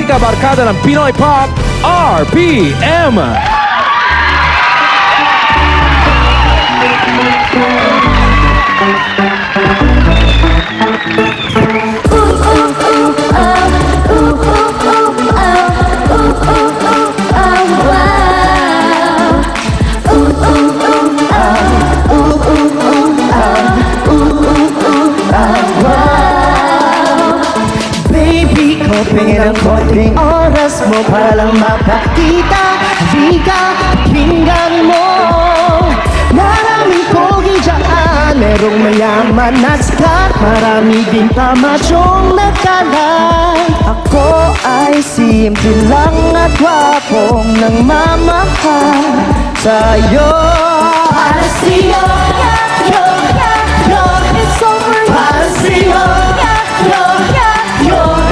Chika Barkada ng Pinoy Pop, RPM! Pingin ang konting oras mo para lang mapakita. Halika, pinggan mo. Maraming pogi dyan, merong mayaman at sikat, marami din pamatsyong nagkalat. Ako ay simple lang at wapong nang mamahal sa'yo. Para sa'yo, it's over. Para sa'yo,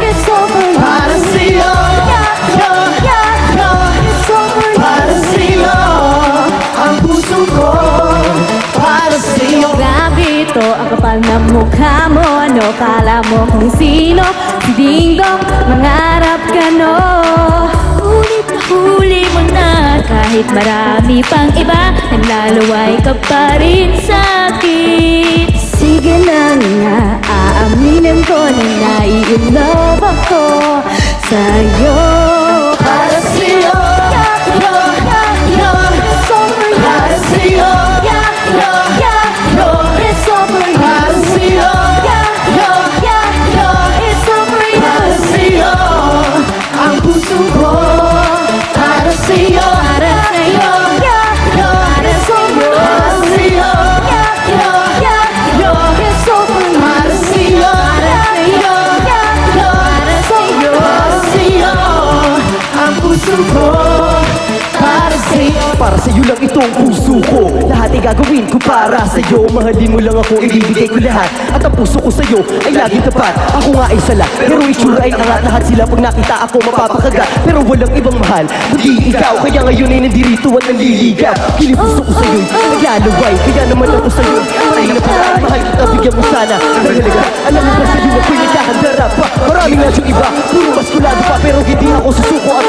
it's over. Para sa'yo, it's over. Para sa'yo, ang puso ko. Para sa'yo. Grabe ito, ang kapal na mukha mo. Ano kala mo kung sino? Si Ding Dong, mangarap ka no. Ngunit nahuli mo na. Kahit marami pang iba, naglaluway ka pa rin sa'kin. Sige na nga, aaminin ko na nai-inlove ako sa'yo. Para sa'yo, It's over. para sa'yo, It's over. para sa'yo, It's over. para sa'yo, ang puso ko. Para sa'yo, Para sa'yo, para sa'yo, para sa'yo, It's over. para sa'yo, Para sa'yo, para sa'yo, ang puso ko. Para sa'yo lang itong puso ko. Lahat ay gagawin ko para sa'yo. Mahalin mo lang ako, ibibigay ko lahat. At ang puso ko sa'yo ay laging tapat. Ako nga ay sala, pero itsura ay angat. Lahat sila pag nakita ako mapapakagat. Pero walang ibang mahal, kundi ikaw. Kaya ngayon ay nandirito at nanliligaw. Kinipuso ko sa'yo'y naglalaway. Kaya naman ako sa'yo ay naparaan. Mahal kita, bigyan mo sana ng halaga. Alam mo ba sa'yo ako'y nagkakandara pa? Maraming nasyong iba, puro maskulado pa. Pero hindi ako susuko at